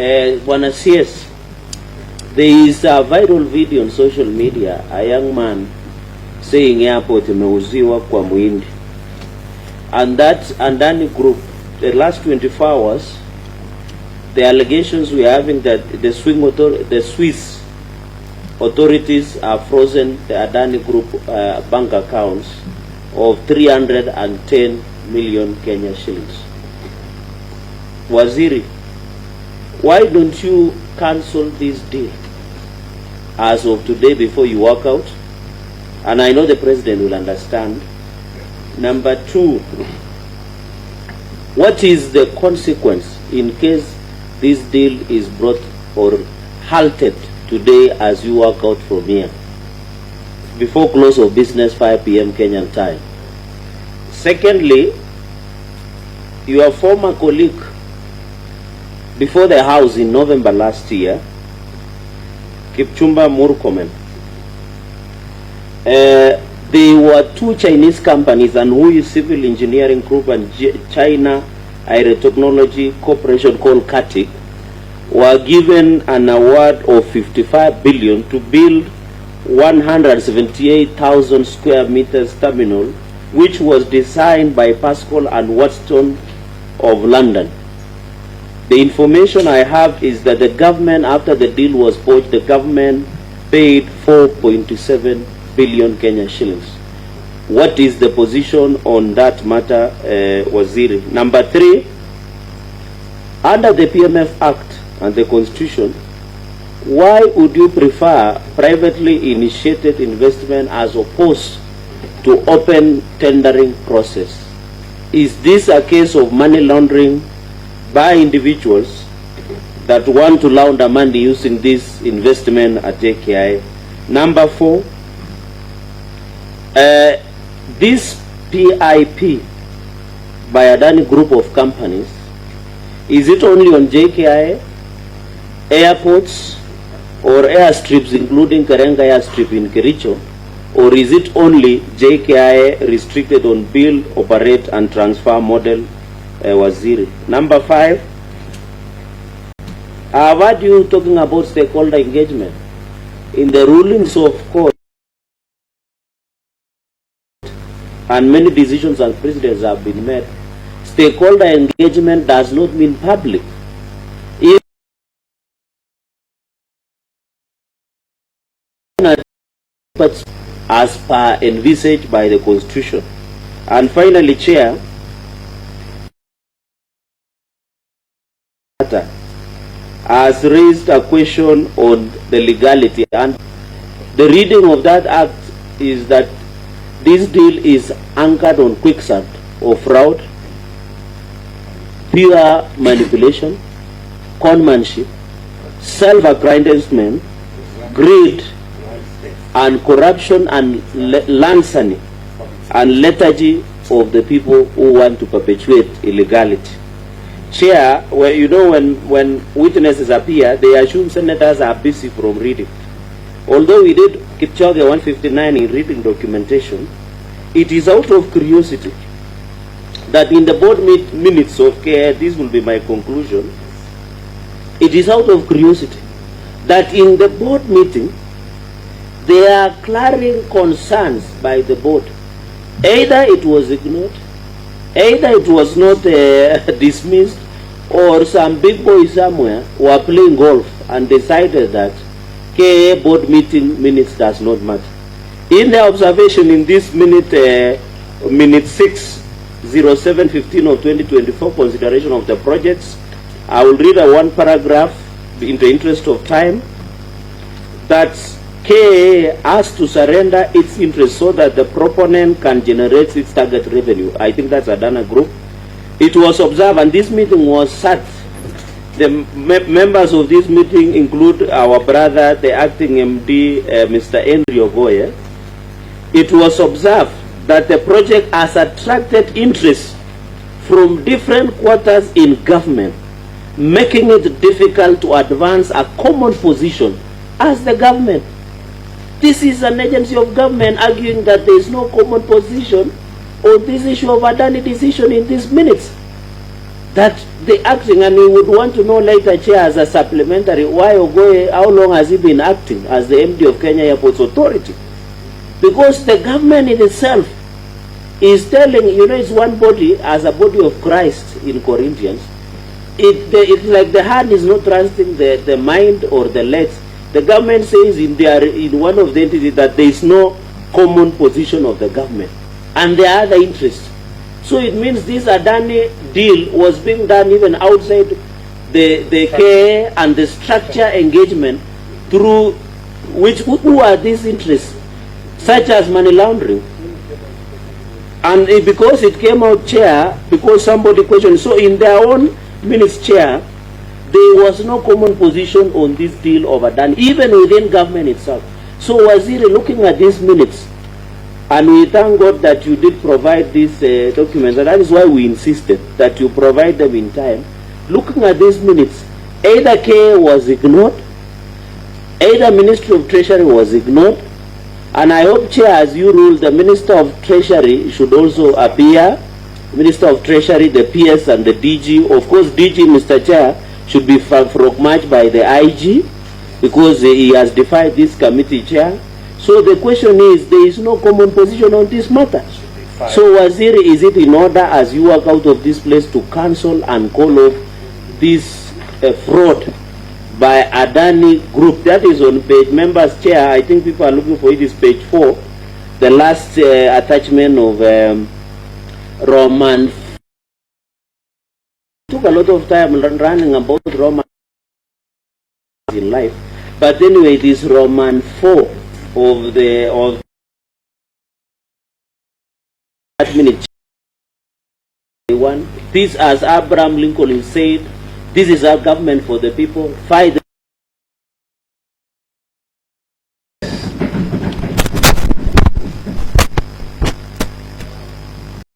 Bwana CS, there is a viral video on social media, a young man saying airport imeuziwa kwa muhindi. And that Adani group, the last 24 hours, the allegations we are having that the Swiss authorities have frozen the Adani group bank accounts of 310 million Kenya shillings. Waziri, why don't you cancel this deal as of today before you walk out? And I know the president will understand. Number two, what is the consequence in case this deal is brought or halted today as you walk out from here before close of business 5 p.m. Kenyan time? Secondly, your former colleague before the House in November last year, Kipchumba Murkomen, there were two Chinese companies and Hui Civil Engineering Group and China Aerotechnology Corporation called CATIC were given an award of 55 billion to build 178,000 square meters terminal, which was designed by Pascal and Watson of London. The information I have is that the government, after the deal was forged, the government paid 4.7 billion Kenya shillings. What is the position on that matter, Waziri? Number three, under the PMF Act and the Constitution, why would you prefer privately initiated investment as opposed to open tendering process? Is this a case of money laundering by individuals that want to launder money using this investment at AKI? Number four, this PIP by Adani group of companies, is it only on JKI, airports or airstrips including Karenga airstrip in Kericho, or is it only JKI restricted on build, operate and transfer model, Waziri? Number five, I've heard you talking about stakeholder engagement. In the rulings of court and many decisions and precedents have been made, stakeholder engagement does not mean public. As per envisaged by the Constitution. And finally, Chair, has raised a question on the legality, and the reading of that act is that this deal is anchored on quicksand or fraud, pure manipulation, conmanship, self-aggrandizement, greed, and corruption and larceny and lethargy of the people who want to perpetuate illegality. Chair, well, you know, when witnesses appear, they assume senators are busy from reading. Although we did Kipchoge 159 in reading documentation, it is out of curiosity that in the board minutes of KTNNews, this will be my conclusion, it is out of curiosity that in the board meeting, there are clarion concerns by the board. Either it was ignored, either it was not dismissed, or some big boy somewhere were playing golf and decided that KA board meeting minutes does not matter. In the observation in this minute 6/07/15 of 2024 consideration of the projects, I will read a one paragraph in the interest of time, that KA has to surrender its interest so that the proponent can generate its target revenue. I think that's Adani Group. It was observed, and this meeting was sat. The members of this meeting include our brother, the acting MD, Mr. Henry Ogoye. It was observed that the project has attracted interest from different quarters in government, making it difficult to advance a common position as the government. This is an agency of government arguing that there is no common position on this issue of Adani decision in these minutes. that the acting, and we would want to know later, Chair, as a supplementary, why Ogoye, how long has he been acting as the MD of Kenya Airports Authority? Because the government in itself is telling, you know, it's one body, as a body of Christ in Corinthians. It's like the hand is not trusting the mind or the legs. The government says in one of the entities that there is no common position of the government, and there are other interests. So it means this Adani deal was being done even outside the care and the structure engagement through which, who are these interests, such as money laundering. And because it came out, Chair, because somebody questioned, so in their own minutes, Chair, there was no common position on this deal of Adani, even within government itself. So Waziri, looking at these minutes, and we thank God that you did provide these documents, and that is why we insisted that you provide them in time. Looking at these minutes, either K was ignored, either Ministry of Treasury was ignored, and I hope, Chair, as you rule, the Minister of Treasury should also appear. Minister of Treasury, the PS and the DG. Of course, DG, Mr. Chair, should be frog-marched by the IG because he has defied this committee, Chair. So the question is, there is no common position on this matter. So Waziri, is it in order as you walk out of this place to cancel and call off this fraud by Adani Group? That is on page, members, Chair, I think people are looking for it, is page 4, the last attachment of Roman. It took a lot of time running about Roman in life, but anyway, it is Roman 4 of that minute. This, as Abraham Lincoln said, this is our government for the people. Fight